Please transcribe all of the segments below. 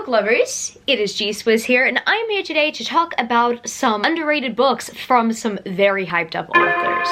lovers, it is G-Swizz here, and I'm here today to talk about some underrated books from some very hyped up authors.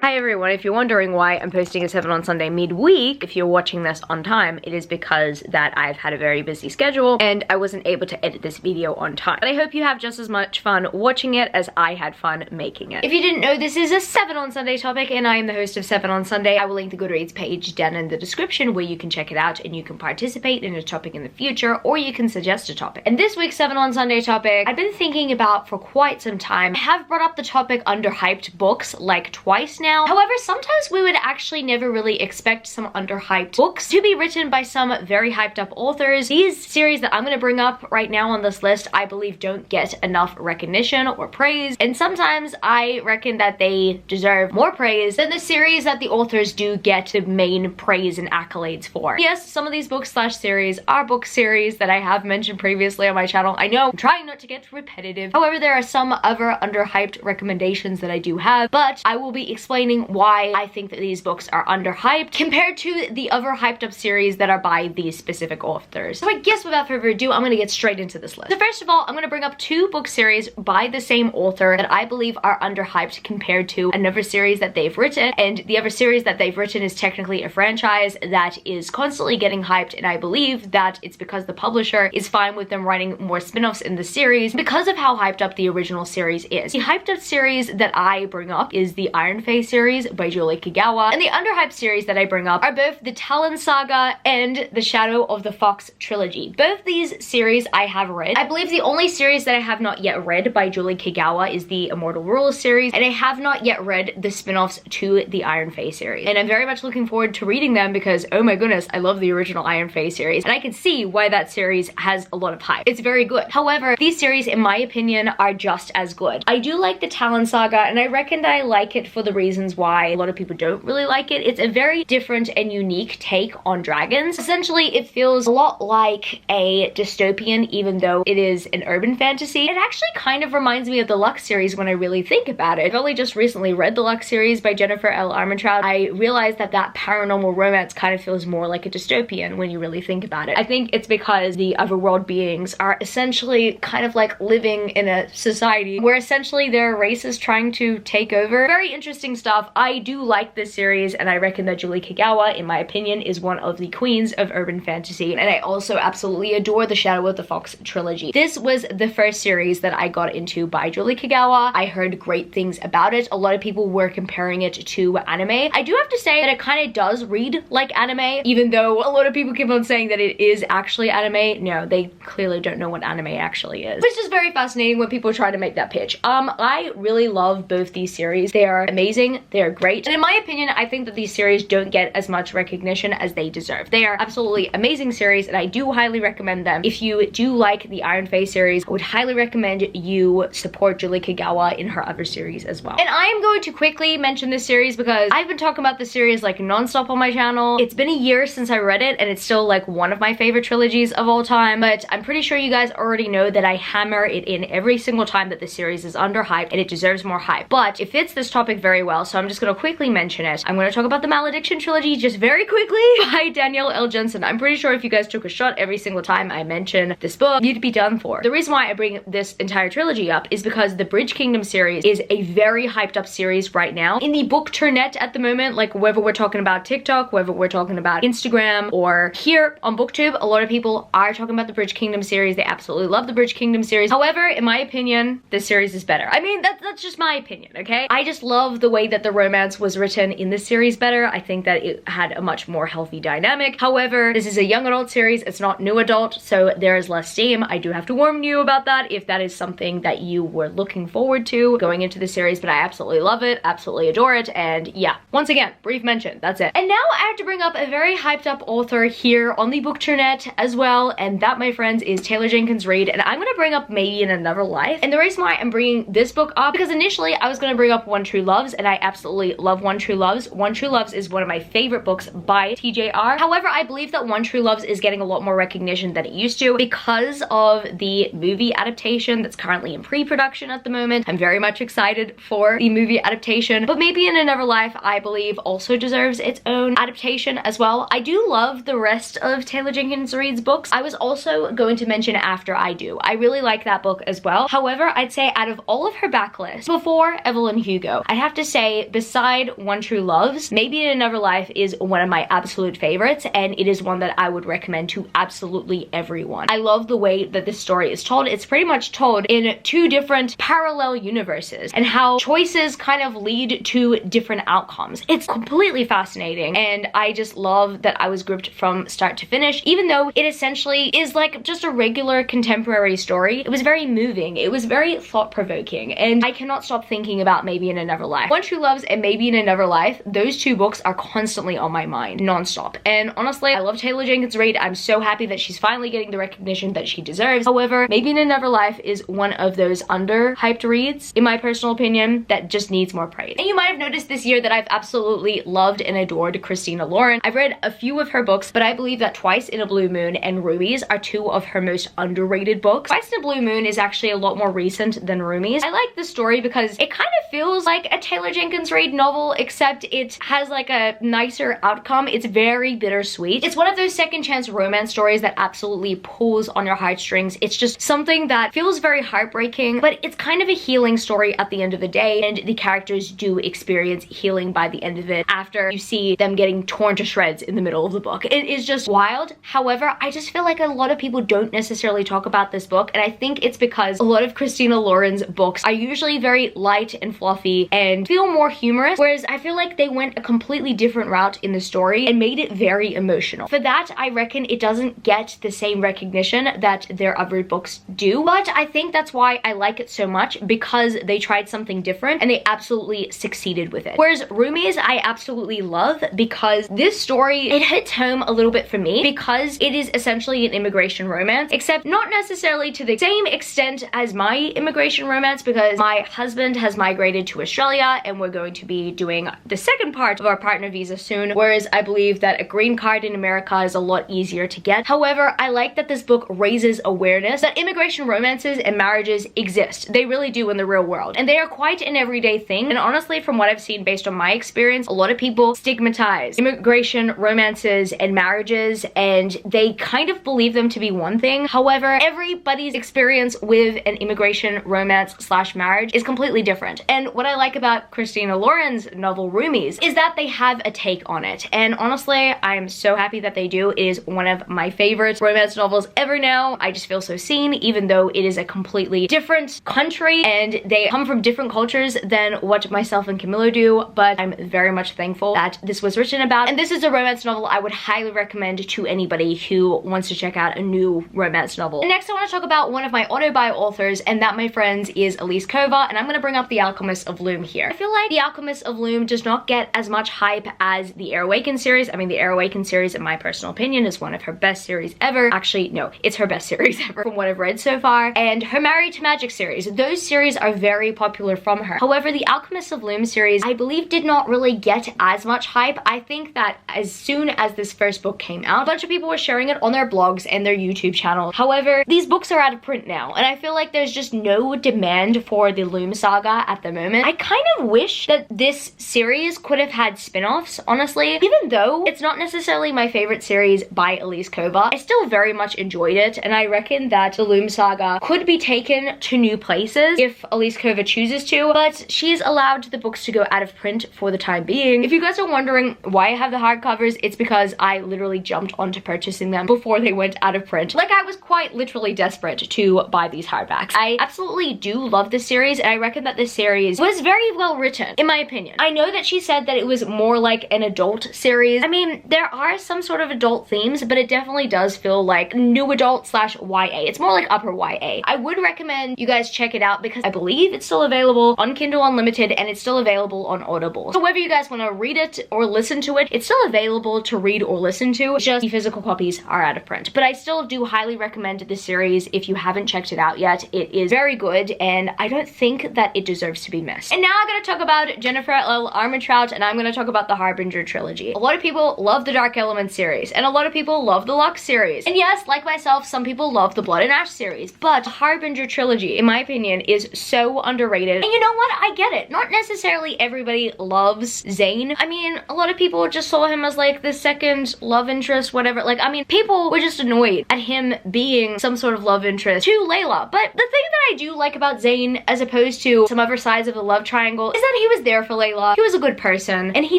Hi everyone, if you're wondering why I'm posting a 7 on Sunday midweek, if you're watching this on time, it is because that I've had a very busy schedule and I wasn't able to edit this video on time. But I hope you have just as much fun watching it as I had fun making it. If you didn't know, this is a 7 on Sunday topic and I am the host of 7 on Sunday. I will link the Goodreads page down in the description where you can check it out and you can participate in a topic in the future or you can suggest a topic. And this week's 7 on Sunday topic, I've been thinking about for quite some time. I have brought up the topic underhyped books like twice now. However, sometimes we would actually never really expect some underhyped books to be written by some very hyped up authors. These series that I'm going to bring up right now on this list, I believe don't get enough recognition or praise, and sometimes I reckon that they deserve more praise than the series that the authors do get the main praise and accolades for. Yes, some of these books slash series are book series that I have mentioned previously on my channel. I know I'm trying not to get repetitive. However, there are some other underhyped recommendations that I do have, but I will be explaining why I think that these books are underhyped compared to the other hyped up series that are by these specific authors. So I guess without further ado, I'm gonna get straight into this list. So first of all, I'm gonna bring up 2 book series by the same author that I believe are underhyped compared to another series that they've written, and the other series that they've written is technically a franchise that is constantly getting hyped, and I believe that it's because the publisher is fine with them writing more spin-offs in the series because of how hyped up the original series is. The hyped up series that I bring up is the Iron Face series by Julie Kagawa, and the underhyped series that I bring up are both the Talon Saga and the Shadow of the Fox trilogy. Both these series I have read. I believe the only series that I have not yet read by Julie Kagawa is the Immortal Rules series, and I have not yet read the spin-offs to the Iron Face series. And I'm very much looking forward to reading them because, oh my goodness, I love the original Iron Face series, and I can see why that series has a lot of hype. It's very good. However, these series, in my opinion, are just as good. I do like the Talon Saga, and I reckon that I like it for the reasons why a lot of people don't really like it. It's a very different and unique take on dragons. Essentially, it feels a lot like a dystopian, even though it is an urban fantasy. It actually kind of reminds me of the Lux series when I really think about it. I've only just recently read the Lux series by Jennifer L Armentrout. I realized that that paranormal romance kind of feels more like a dystopian when you really think about it. I think it's because the otherworld beings are essentially kind of like living in a society where essentially their race is trying to take over. Very interesting stuff. I do like this series, and I reckon that Julie Kagawa, in my opinion, is one of the queens of urban fantasy, and I also absolutely adore the Shadow of the Fox trilogy. This was the first series that I got into by Julie Kagawa. I heard great things about it. A lot of people were comparing it to anime. I do have to say that it kind of does read like anime, even though a lot of people keep on saying that it is actually anime. No, they clearly don't know what anime actually is, which is very fascinating when people try to make that pitch. I really love both these series. They are amazing. They are great. And in my opinion, I think that these series don't get as much recognition as they deserve. They are absolutely amazing series, and I do highly recommend them. If you do like the Iron Face series, I would highly recommend you support Julie Kagawa in her other series as well. And I am going to quickly mention this series because I've been talking about this series like non-stop on my channel. It's been a year since I read it, and it's still like one of my favorite trilogies of all time, but I'm pretty sure you guys already know that I hammer it in every single time that the series is underhyped, and it deserves more hype. But it fits this topic very well, so I'm just gonna quickly mention it. I'm gonna talk about the Malediction trilogy just very quickly by Danielle L Jensen. I'm pretty sure if you guys took a shot every single time I mention this book, you'd be done for. The reason why I bring this entire trilogy up is because the Bridge Kingdom series is a very hyped up series right now in the bookternet at the moment. Like whether we're talking about TikTok, whether we're talking about Instagram, or here on BookTube, a lot of people are talking about the Bridge Kingdom series. They absolutely love the Bridge Kingdom series. However, in my opinion, this series is better. I mean, that's just my opinion, okay? I just love the way that the romance was written in this series better. I think that it had a much more healthy dynamic. However, this is a young adult series. It's not new adult, so there is less steam. I do have to warn you about that if that is something that you were looking forward to going into the series, but I absolutely love it, absolutely adore it, and yeah. Once again, brief mention, that's it. And now I have to bring up a very hyped up author here on the bookternet as well, and that, my friends, is Taylor Jenkins Reid, and I'm gonna bring up Maybe in Another Life. And the reason why I'm bringing this book up, because initially I was gonna bring up One True Loves, and I absolutely love One True Loves. One True Loves is one of my favorite books by TJR. However, I believe that One True Loves is getting a lot more recognition than it used to because of the movie adaptation that's currently in pre-production at the moment. I'm very much excited for the movie adaptation, but Maybe in Another Life, I believe, also deserves its own adaptation as well. I do love the rest of Taylor Jenkins Reid's books. I was also going to mention After I Do. I really like that book as well. However, I'd say out of all of her backlist, before Evelyn Hugo, I have to say, beside One True Loves, Maybe in Another Life is one of my absolute favorites, and it is one that I would recommend to absolutely everyone. I love the way that this story is told. It's pretty much told in two different parallel universes, and how choices kind of lead to different outcomes. It's completely fascinating, and I just love that I was gripped from start to finish, even though it essentially is like just a regular contemporary story. It was very moving. It was very thought-provoking, and I cannot stop thinking about Maybe in Another Life. One True Loves and Maybe in Another Life, those two books are constantly on my mind, non-stop. And honestly, I love Taylor Jenkins Reid. I'm so happy that she's finally getting the recognition that she deserves. However, Maybe in Another Life is one of those underhyped reads, in my personal opinion, that just needs more praise. And you might have noticed this year that I've absolutely loved and adored Christina Lauren. I've read a few of her books, but I believe that Twice in a Blue Moon and Roomies are two of her most underrated books. Twice in a Blue Moon is actually a lot more recent than Roomies. I like the story because it kind of feels like a Taylor Jenkins Reid novel, except it has like a nicer outcome. It's very bittersweet. It's one of those second chance romance stories that absolutely pulls on your heartstrings. It's just something that feels very heartbreaking, but it's kind of a healing story at the end of the day, and the characters do experience healing by the end of it after you see them getting torn to shreds in the middle of the book. It is just wild. However, I just feel like a lot of people don't necessarily talk about this book, and I think it's because a lot of Christina Lauren's books are usually very light and fluffy and feel more humorous, whereas I feel like they went a completely different route in the story and made it very emotional. For that, I reckon it doesn't get the same recognition that their other books do, but I think that's why I like it so much, because they tried something different and they absolutely succeeded with it. Whereas Roomies, I absolutely love because this story, it hits home a little bit for me because it is essentially an immigration romance, except not necessarily to the same extent as my immigration romance, because my husband has migrated to Australia and we're going to be doing the second part of our partner visa soon, whereas I believe that a green card in America is a lot easier to get. However, I like that this book raises awareness that immigration romances and marriages exist. They really do in the real world, and they are quite an everyday thing. And honestly, from what I've seen based on my experience, a lot of people stigmatize immigration romances and marriages, and they kind of believe them to be one thing. However, everybody's experience with an immigration romance slash marriage is completely different. And what I like about Christina Lauren's novel Roomies is that they have a take on it, and honestly, I'm so happy that they do. It is one of my favorite romance novels ever now. I just feel so seen, even though it is a completely different country and they come from different cultures than what myself and Camilo do, but I'm very much thankful that this was written about. And this is a romance novel I would highly recommend to anybody who wants to check out a new romance novel. And next I want to talk about one of my auto-buy authors, and that, my friends, is Elise Kova, and I'm going to bring up The Alchemist of Loom here. I feel like The Alchemist of Loom does not get as much hype as the Air Awakened series. I mean, the Air Awakened series, in my personal opinion, is one of her best series ever. Actually, no, it's her best series ever from what I've read so far. And her Married to Magic series, those series are very popular from her. However, the Alchemist of Loom series, I believe, did not really get as much hype. I think that as soon as this first book came out, a bunch of people were sharing it on their blogs and their YouTube channel. However, these books are out of print now, and I feel like there's just no demand for the Loom saga at the moment. I kind of wish that this series could have had spin-offs, honestly. Even though it's not necessarily my favorite series by Elise Kova, I still very much enjoyed it, and I reckon that the Loom saga could be taken to new places if Elise Kova chooses to, but she's allowed the books to go out of print for the time being. If you guys are wondering why I have the hardcovers, it's because I literally jumped onto purchasing them before they went out of print. Like, I was quite literally desperate to buy these hardbacks. I absolutely do love this series, and I reckon that this series was very well written, in my opinion. I know that she said that it was more like an adult series. I mean, there are some sort of adult themes, but it definitely does feel like new adult slash YA. It's more like upper YA. I would recommend you guys check it out because I believe it's still available on Kindle Unlimited, and it's still available on Audible. So whether you guys want to read it or listen to it, it's still available to read or listen to. It's just the physical copies are out of print. But I still do highly recommend this series if you haven't checked it out yet. It is very good, and I don't think that it deserves to be missed. And now I'm gonna talk about about Jennifer L Armentrout, and I'm going to talk about the Harbinger Trilogy. A lot of people love the Dark Elements series, and a lot of people love the Lux series. And yes, like myself, some people love the Blood and Ash series, but the Harbinger Trilogy, in my opinion, is so underrated. And you know what? I get it. Not necessarily everybody loves Zane. I mean, a lot of people just saw him as like the second love interest, whatever. Like, I mean, people were just annoyed at him being some sort of love interest to Layla. But the thing that I do like about Zane, as opposed to some other sides of the love triangle, is that he was there for Layla. He was a good person, and he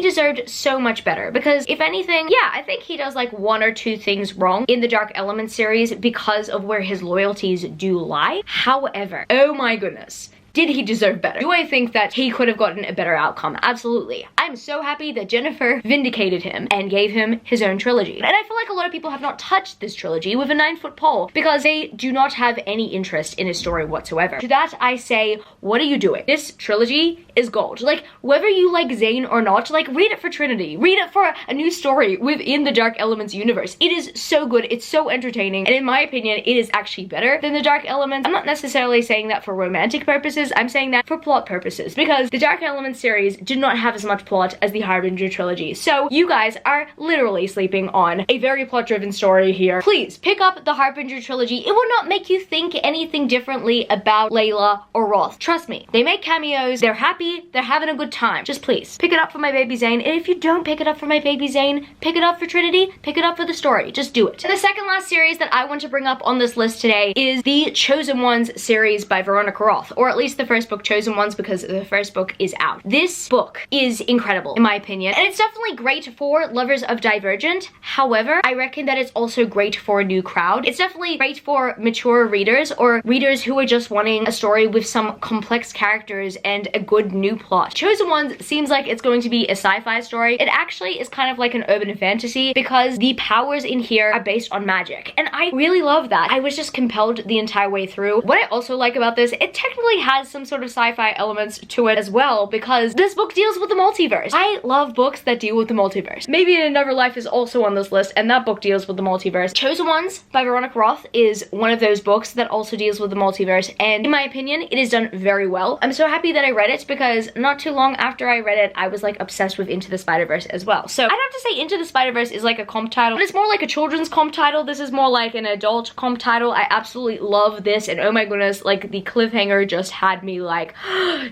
deserved so much better. Because if anything, yeah, I think he does like one or two things wrong in the Dark Elements series because of where his loyalties do lie. However, oh my goodness, did he deserve better? Do I think that he could have gotten a better outcome? Absolutely. I'm so happy that Jennifer vindicated him and gave him his own trilogy. And I feel like a lot of people have not touched this trilogy with a 9-foot pole because they do not have any interest in his story whatsoever. To that I say, what are you doing? This trilogy is gold. Like, whether you like Zane or not, like, read it for Trinity. Read it for a new story within the Dark Elements universe. It is so good. It's so entertaining. And in my opinion, it is actually better than the Dark Elements. I'm not necessarily saying that for romantic purposes. I'm saying that for plot purposes, because the Dark Elements series did not have as much plot as the Harbinger Trilogy. So you guys are literally sleeping on a very plot-driven story here. Please pick up the Harbinger Trilogy. It will not make you think anything differently about Layla or Roth. Trust me, they make cameos, they're happy, they're having a good time. Just please pick it up for my baby Zane. And if you don't pick it up for my baby Zane, pick it up for Trinity, pick it up for the story. Just do it. The second last series that I want to bring up on this list today is the Chosen Ones series by Veronica Roth, or at least the first book, Chosen Ones, because the first book is out. This book is incredible in my opinion, and it's definitely great for lovers of Divergent. However, I reckon that it's also great for a new crowd. It's definitely great for mature readers or readers who are just wanting a story with some complex characters and a good new plot. Chosen Ones seems like it's going to be a sci-fi story. It actually is kind of like an urban fantasy because the powers in here are based on magic, and I really love that. I was just compelled the entire way through. What I also like about this, it technically has some sort of sci-fi elements to it as well, because this book deals with the multiverse. I love books that deal with the multiverse. Maybe in Another Life is also on this list, and that book deals with the multiverse. Chosen Ones by Veronica Roth is one of those books that also deals with the multiverse, and in my opinion, it is done very well. I'm so happy that I read it because not too long after I read it, I was like obsessed with Into the Spider-Verse as well. So I'd have to say Into the Spider-Verse is like a comp title, but it's more like a children's comp title. This is more like an adult comp title. I absolutely love this, and oh my goodness, like the cliffhanger just had me like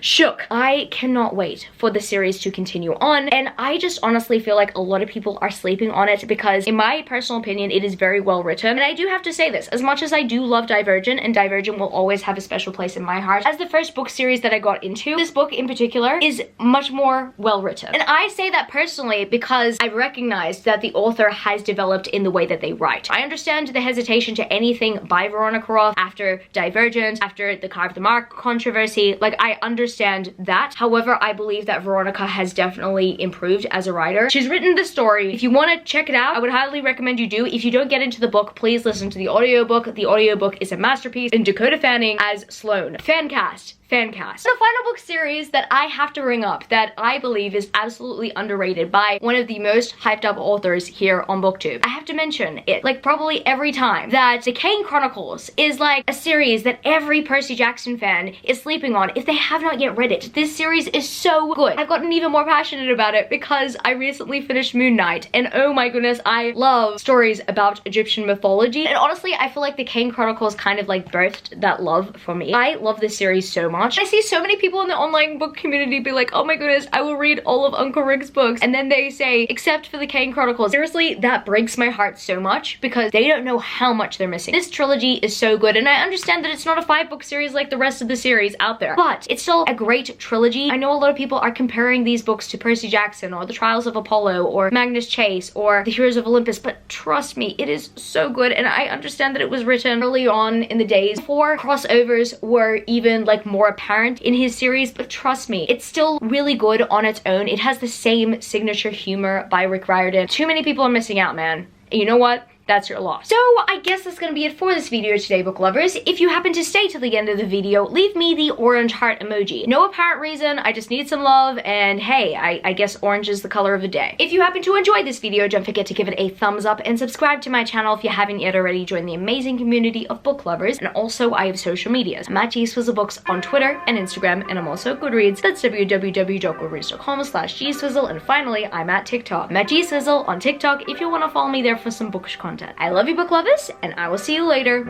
shook. I cannot wait for the series to continue on, and I just honestly feel like a lot of people are sleeping on it because in my personal opinion, it is very well written. And I do have to say this, as much as I do love Divergent, and Divergent will always have a special place in my heart, as the first book series that I got into, this book in particular is much more well written. And I say that personally because I've recognized that the author has developed in the way that they write. I understand the hesitation to anything by Veronica Roth after Divergent, after the Carve the Mark controversy. Like, I understand that. However, I believe that Veronica has definitely improved as a writer. She's written the story. If you want to check it out, I would highly recommend you do. If you don't get into the book, please listen to the audiobook. The audiobook is a masterpiece, and Dakota Fanning as Sloane. Fancast. Fancast. The final book series that I have to bring up that I believe is absolutely underrated by one of the most hyped up authors here on BookTube. I have to mention it like probably every time, that the King Chronicles is like a series that every Percy Jackson fan is sleeping on if they have not yet read it. This series is so good. I've gotten even more passionate about it because I recently finished Moon Knight, and oh my goodness, I love stories about Egyptian mythology, and honestly I feel like the King Chronicles kind of like birthed that love for me. I love this series so much. I see so many people in the online book community be like, oh my goodness, I will read all of Uncle Rick's books, and then they say, except for the King Chronicles. Seriously, that breaks my heart so much because they don't know how much they're missing. This trilogy is so good, and I understand that it's not a 5-book series like the rest of the series out there, but it's still a great trilogy. I know a lot of people are comparing these books to Percy Jackson or The Trials of Apollo or Magnus Chase or The Heroes of Olympus, but trust me, it is so good, and I understand that it was written early on in the days before crossovers were even like more apparent in his series, but trust me, it's still really good on its own. It has the same signature humor by Rick Riordan. Too many people are missing out, man. And you know what? that's your loss. So I guess that's gonna be it for this video today, book lovers. If you happen to stay till the end of the video, leave me the orange heart emoji. No apparent reason, I just need some love, and hey, I guess orange is the color of the day. If you happen to enjoy this video, don't forget to give it a thumbs up and subscribe to my channel if you haven't yet already. Join the amazing community of book lovers, and also I have social medias. I'm at GSwizzleBooks on Twitter and Instagram, and I'm also at Goodreads. That's www.goodreads.com/GSwizzle, and finally, I'm at TikTok. I'm at GSwizzle on TikTok if you want to follow me there for some bookish content. I love you, book lovers, and I will see you later.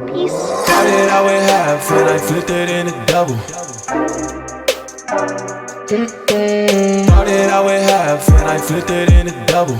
Peace. Started out with half and I flipped it into double. Started out with half and I flipped it into double.